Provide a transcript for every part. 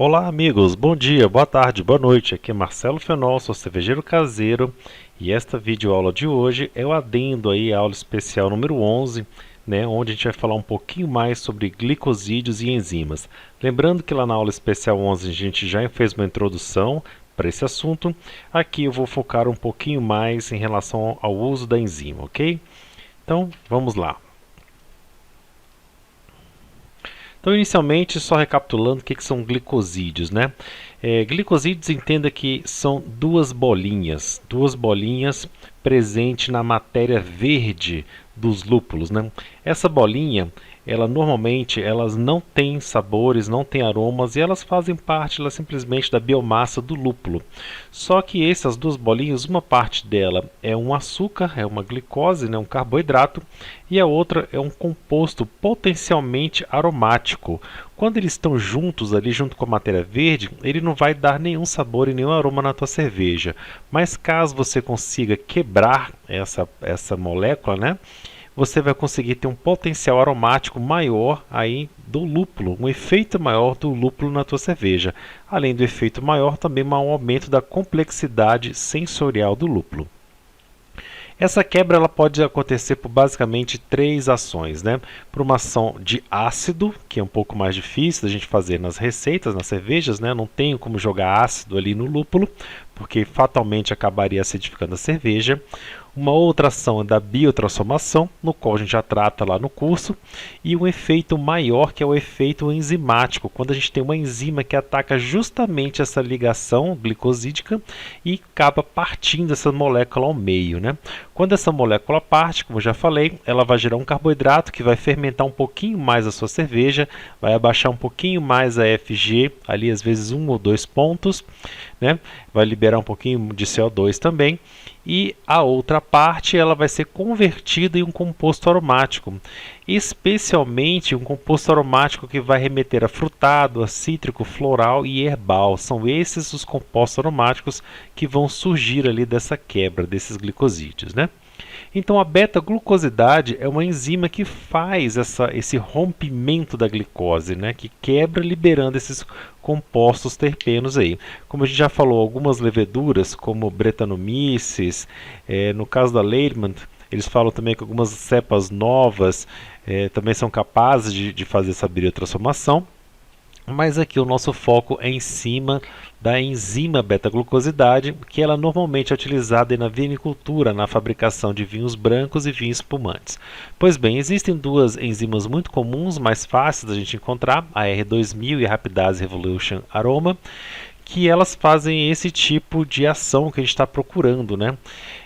Olá amigos, bom dia, boa tarde, boa noite, aqui é Marcelo Fenol, sou cervejeiro caseiro e esta videoaula de hoje é o adendo aí à aula especial número 11, né, onde a gente vai falar um pouquinho mais sobre glicosídeos e enzimas. Lembrando que lá na aula especial 11 a gente já fez uma introdução para esse assunto, aqui eu vou focar um pouquinho mais em relação ao uso da enzima, ok? Então vamos lá. Então, inicialmente, só recapitulando o que são glicosídeos, né? Glicosídeos, entenda que são duas bolinhas presentes na matéria verde dos lúpulos, né? Essa bolinha, elas não têm sabores, não têm aromas e elas fazem parte simplesmente da biomassa do lúpulo. Só que essas duas bolinhas, uma parte dela é um açúcar, é uma glicose, né, um carboidrato, e a outra é um composto potencialmente aromático. Quando eles estão juntos ali, junto com a matéria verde, ele não vai dar nenhum sabor e nenhum aroma na tua cerveja. Mas caso você consiga quebrar essa molécula, né, você vai conseguir ter um potencial aromático maior aí do lúpulo, um efeito maior do lúpulo na tua cerveja. Além do efeito maior, também um aumento da complexidade sensorial do lúpulo. Essa quebra ela pode acontecer por basicamente três ações, né? Por uma ação de ácido, que é um pouco mais difícil da gente fazer nas receitas, nas cervejas, né? Não tenho como jogar ácido ali no lúpulo, porque fatalmente acabaria acidificando a cerveja. Uma outra ação é da biotransformação, no qual a gente já trata lá no curso, e um efeito maior que é o efeito enzimático, quando a gente tem uma enzima que ataca justamente essa ligação glicosídica e acaba partindo essa molécula ao meio, né? Quando essa molécula parte, como eu já falei, ela vai gerar um carboidrato que vai fermentar um pouquinho mais a sua cerveja, vai abaixar um pouquinho mais a FG, ali às vezes 1 ou 2 pontos, né? Vai liberar um pouquinho de CO2 também, e a outra parte ela vai ser convertida em um composto aromático, especialmente um composto aromático que vai remeter a frutado, a cítrico, floral e herbal. São esses os compostos aromáticos que vão surgir ali dessa quebra desses glicosídeos, né? Então a beta-glucosidade é uma enzima que faz esse rompimento da glicose, né, que quebra liberando esses compostos terpenos aí. Como a gente já falou, algumas leveduras, como Brettanomyces, no caso da Lehmann, eles falam também que algumas cepas novas também são capazes de fazer essa biotransformação. Mas aqui o nosso foco é em cima da enzima beta-glucosidade, que ela normalmente é utilizada na vinicultura, na fabricação de vinhos brancos e vinhos espumantes. Pois bem, existem duas enzimas muito comuns, mais fáceis da gente encontrar, a R2000 e a Rapidase Revolution Aroma, que elas fazem esse tipo de ação que a gente está procurando, né?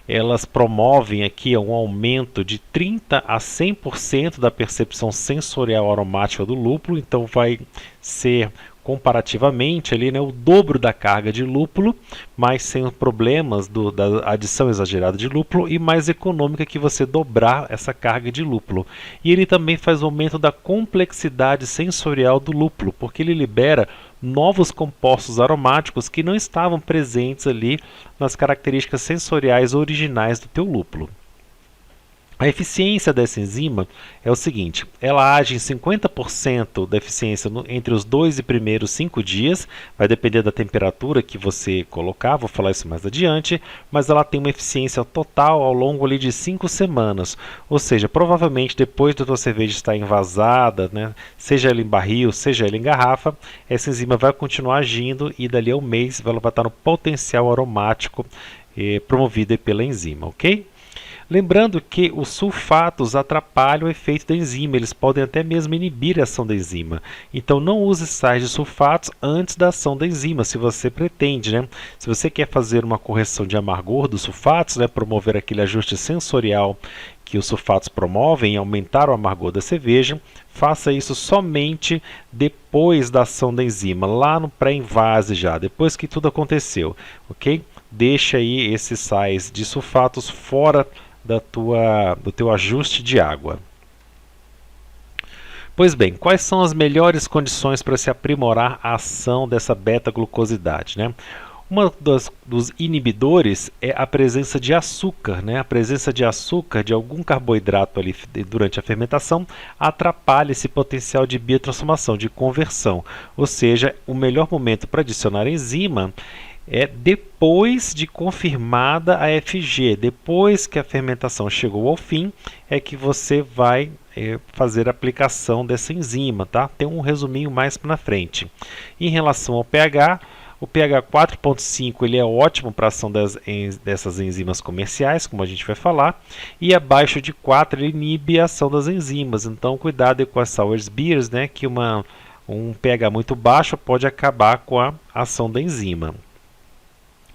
Elas promovem aqui um aumento de 30 a 100% da percepção sensorial aromática do lúpulo, então vai ser comparativamente ali, né, o dobro da carga de lúpulo, mas sem os problemas da adição exagerada de lúpulo e mais econômica que você dobrar essa carga de lúpulo. E ele também faz o aumento da complexidade sensorial do lúpulo, porque ele libera novos compostos aromáticos que não estavam presentes ali nas características sensoriais originais do teu lúpulo. A eficiência dessa enzima é o seguinte, ela age em 50% da eficiência entre os 2 e primeiros 5 dias, vai depender da temperatura que você colocar, vou falar isso mais adiante, mas ela tem uma eficiência total ao longo ali de 5 semanas, ou seja, provavelmente depois da tua cerveja estar envasada, né, seja ela em barril, seja ela em garrafa, essa enzima vai continuar agindo e dali a um mês ela vai estar no potencial aromático promovido pela enzima, ok? Lembrando que os sulfatos atrapalham o efeito da enzima, eles podem até mesmo inibir a ação da enzima. Então não use sais de sulfatos antes da ação da enzima, se você pretende, né? Se você quer fazer uma correção de amargor dos sulfatos, né, promover aquele ajuste sensorial que os sulfatos promovem, aumentar o amargor da cerveja, faça isso somente depois da ação da enzima, lá no pré-invase já, depois que tudo aconteceu, ok? Deixa aí esses sais de sulfatos fora do teu ajuste de água. Pois bem, quais são as melhores condições para se aprimorar a ação dessa beta-glucosidade, né? Dos inibidores é a presença de açúcar, né? A presença de açúcar, de algum carboidrato ali durante a fermentação, atrapalha esse potencial de biotransformação, de conversão. Ou seja, o melhor momento para adicionar enzima é depois de confirmada a FG, depois que a fermentação chegou ao fim, é que você vai fazer a aplicação dessa enzima, tá? Tem um resuminho mais na frente. Em relação ao pH, o pH 4.5 ele é ótimo para a ação dessas enzimas comerciais, como a gente vai falar, e abaixo de 4 ele inibe a ação das enzimas. Então, cuidado com as sour beers, né, que um pH muito baixo pode acabar com a ação da enzima.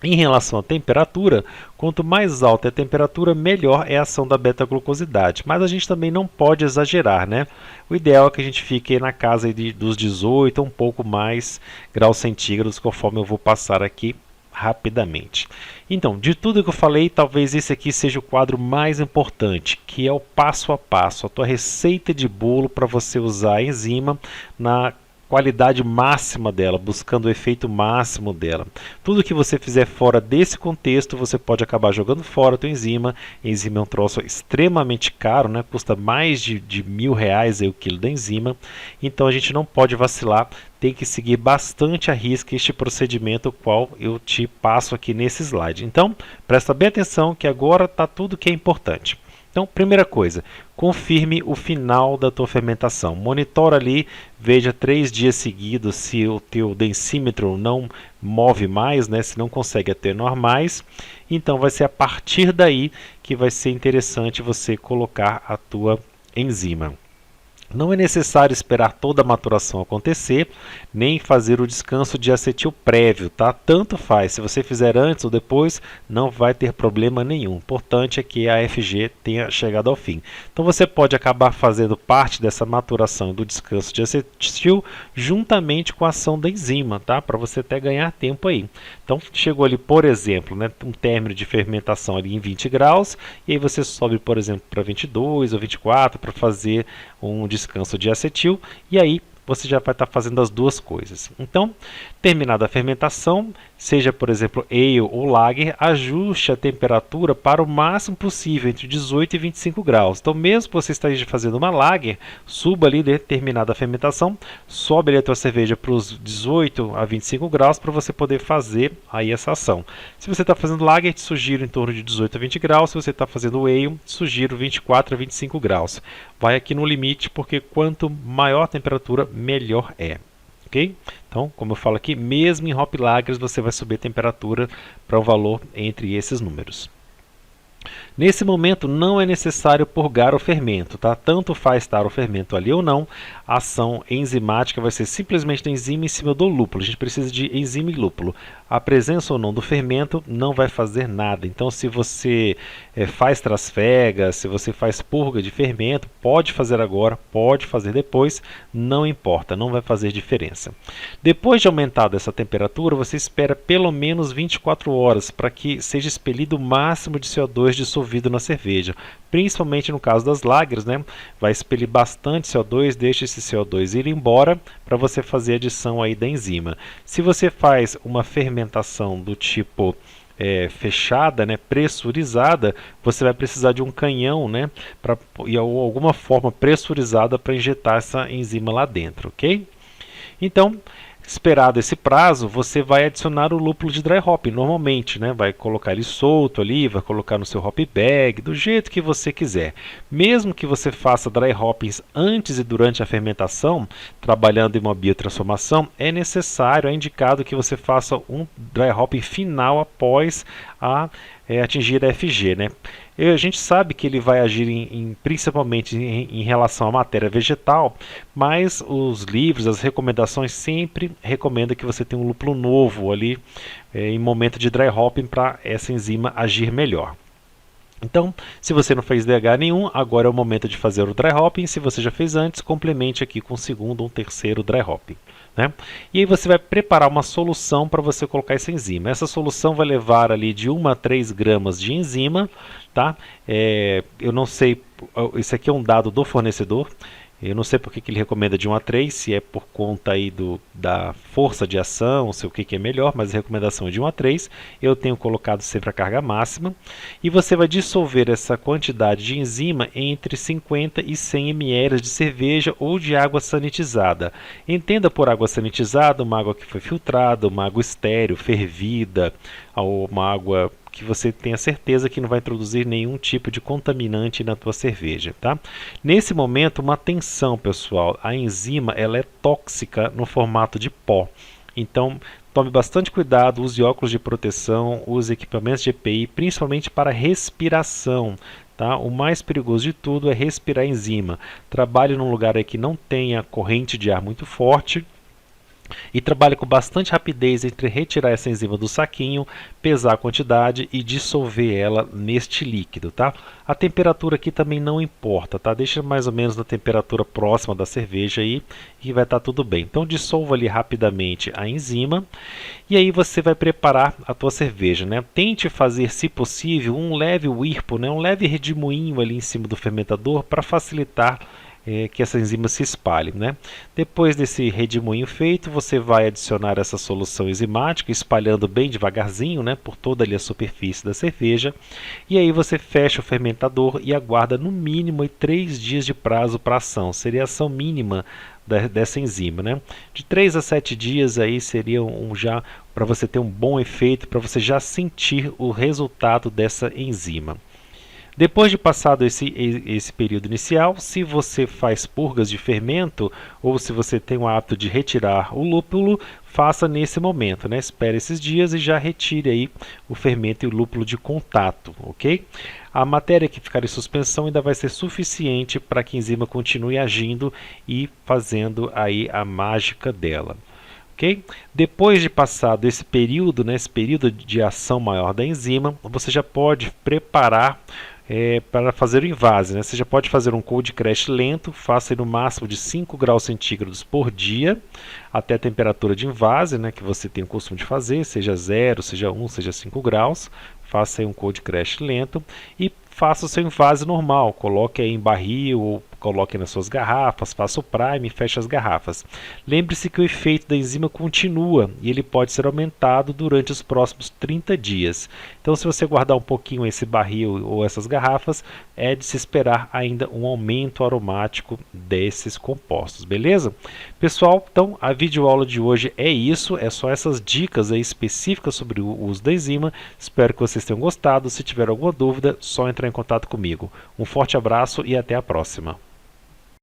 Em relação à temperatura, quanto mais alta é a temperatura, melhor é a ação da beta-glucosidade. Mas a gente também não pode exagerar, né? O ideal é que a gente fique na casa dos 18 ou um pouco mais graus centígrados, conforme eu vou passar aqui rapidamente. Então, de tudo que eu falei, talvez esse aqui seja o quadro mais importante, que é o passo a passo, a tua receita de bolo para você usar a enzima na qualidade máxima dela, buscando o efeito máximo dela. Tudo que você fizer fora desse contexto, você pode acabar jogando fora a tua enzima. A enzima é um troço extremamente caro, né? Custa mais de R$1.000 aí o quilo da enzima. Então a gente não pode vacilar, tem que seguir bastante à risca este procedimento, o qual eu te passo aqui nesse slide. Então, presta bem atenção que agora está tudo que é importante. Então, primeira coisa, confirme o final da tua fermentação. Monitora ali, veja 3 dias seguidos se o teu densímetro não move mais, né, se não consegue atenuar mais. Então, vai ser a partir daí que vai ser interessante você colocar a tua enzima. Não é necessário esperar toda a maturação acontecer, nem fazer o descanso de acetil prévio, tá? Tanto faz, se você fizer antes ou depois, não vai ter problema nenhum. O importante é que a FG tenha chegado ao fim. Então você pode acabar fazendo parte dessa maturação do descanso de acetil juntamente com a ação da enzima, tá? Para você até ganhar tempo aí. Então chegou ali, por exemplo, né, um término de fermentação ali em 20 graus, e aí você sobe, por exemplo, para 22 ou 24 para fazer um descanso de acetil, e aí você já vai estar fazendo as duas coisas. Então, terminada a fermentação, seja por exemplo ale ou lager, ajuste a temperatura para o máximo possível, entre 18 e 25 graus. Então, mesmo que você esteja fazendo uma lager, suba ali, terminada a fermentação, sobe ali a tua cerveja para os 18 a 25 graus para você poder fazer aí essa ação. Se você está fazendo lager, te sugiro em torno de 18 a 20 graus. Se você está fazendo ale, te sugiro 24 a 25 graus. Vai aqui no limite, porque quanto maior a temperatura, melhor é. Ok? Então, como eu falo aqui, mesmo em hop lagers você vai subir a temperatura para um valor entre esses números. Nesse momento não é necessário purgar o fermento, tá? Tanto faz estar o fermento ali ou não, a ação enzimática vai ser simplesmente da enzima em cima do lúpulo. A gente precisa de enzima e lúpulo. A presença ou não do fermento não vai fazer nada. Então, se você faz trasfega, se você faz purga de fermento, pode fazer agora, pode fazer depois, não importa, não vai fazer diferença. Depois de aumentada essa temperatura, você espera pelo menos 24 horas para que seja expelido o máximo de CO2 dissolvido na cerveja, principalmente no caso das lagers, né? Vai expelir bastante CO2, deixa esse CO2 ir embora para você fazer a adição aí da enzima. Se você faz uma fermentação do tipo fechada, né, pressurizada, você vai precisar de um canhão, né, e alguma forma pressurizada para injetar essa enzima lá dentro, ok? Então, esperado esse prazo, você vai adicionar o lúpulo de dry hop normalmente, né? Vai colocar ele solto ali, vai colocar no seu hop bag, do jeito que você quiser. Mesmo que você faça dry hoppings antes e durante a fermentação, trabalhando em uma biotransformação, é necessário, é indicado que você faça um dry hopping final após atingir a FG, né? A gente sabe que ele vai agir principalmente em relação à matéria vegetal, mas os livros, as recomendações sempre recomendam que você tenha um lúpulo novo ali em momento de dry hopping para essa enzima agir melhor. Então, se você não fez DH nenhum, agora é o momento de fazer o dry hopping. Se você já fez antes, complemente aqui com o segundo ou terceiro dry hopping, né? E aí você vai preparar uma solução para você colocar essa enzima. Essa solução vai levar ali de 1 a 3 gramas de enzima, tá? Eu não sei, isso aqui é um dado do fornecedor. Eu não sei por que ele recomenda de 1 a 3, se é por conta aí da força de ação, se o que é melhor, mas a recomendação é de 1 a 3. Eu tenho colocado sempre a carga máxima. E você vai dissolver essa quantidade de enzima entre 50 e 100 ml de cerveja ou de água sanitizada. Entenda por água sanitizada uma água que foi filtrada, uma água estéril, fervida, ou uma água que você tenha certeza que não vai introduzir nenhum tipo de contaminante na tua cerveja, tá? Nesse momento, uma atenção, pessoal, a enzima ela é tóxica no formato de pó. Então, tome bastante cuidado, use óculos de proteção, use equipamentos de EPI, principalmente para respiração. Tá? O mais perigoso de tudo é respirar enzima. Trabalhe num lugar aí que não tenha corrente de ar muito forte. E trabalhe com bastante rapidez entre retirar essa enzima do saquinho, pesar a quantidade e dissolver ela neste líquido, tá? A temperatura aqui também não importa, tá? Deixa mais ou menos na temperatura próxima da cerveja aí e vai estar tudo bem. Então dissolva ali rapidamente a enzima e aí você vai preparar a tua cerveja, né? Tente fazer, se possível, um leve whirlpool, né? Um leve redemoinho ali em cima do fermentador para facilitar que essa enzima se espalhe, né? Depois desse redemoinho feito, você vai adicionar essa solução enzimática, espalhando bem devagarzinho, né, por toda ali a superfície da cerveja. E aí você fecha o fermentador e aguarda no mínimo 3 dias de prazo para ação. Seria a ação mínima dessa enzima, né? De 3 a 7 dias aí seria já para você ter um bom efeito, para você já sentir o resultado dessa enzima. Depois de passado esse período inicial, se você faz purgas de fermento ou se você tem o hábito de retirar o lúpulo, faça nesse momento, né? Espere esses dias e já retire aí o fermento e o lúpulo de contato, ok? A matéria que ficar em suspensão ainda vai ser suficiente para que a enzima continue agindo e fazendo aí a mágica dela. Okay? Depois de passado esse período, né, esse período de ação maior da enzima, você já pode preparar para fazer o invase, né? Você já pode fazer um cold crash lento, faça no máximo de 5 graus centígrados por dia, até a temperatura de invase, né, que você tem o costume de fazer, seja 0, seja 1, seja 5 graus, faça aí um cold crash lento e faça o seu invase normal, coloque aí em barril ou coloque nas suas garrafas, faça o prime e feche as garrafas. Lembre-se que o efeito da enzima continua e ele pode ser aumentado durante os próximos 30 dias. Então, se você guardar um pouquinho esse barril ou essas garrafas, é de se esperar ainda um aumento aromático desses compostos, beleza? Pessoal, então a videoaula de hoje é isso, é só essas dicas aí específicas sobre o uso da enzima. Espero que vocês tenham gostado. Se tiver alguma dúvida, só entrar em contato comigo. Um forte abraço e até a próxima.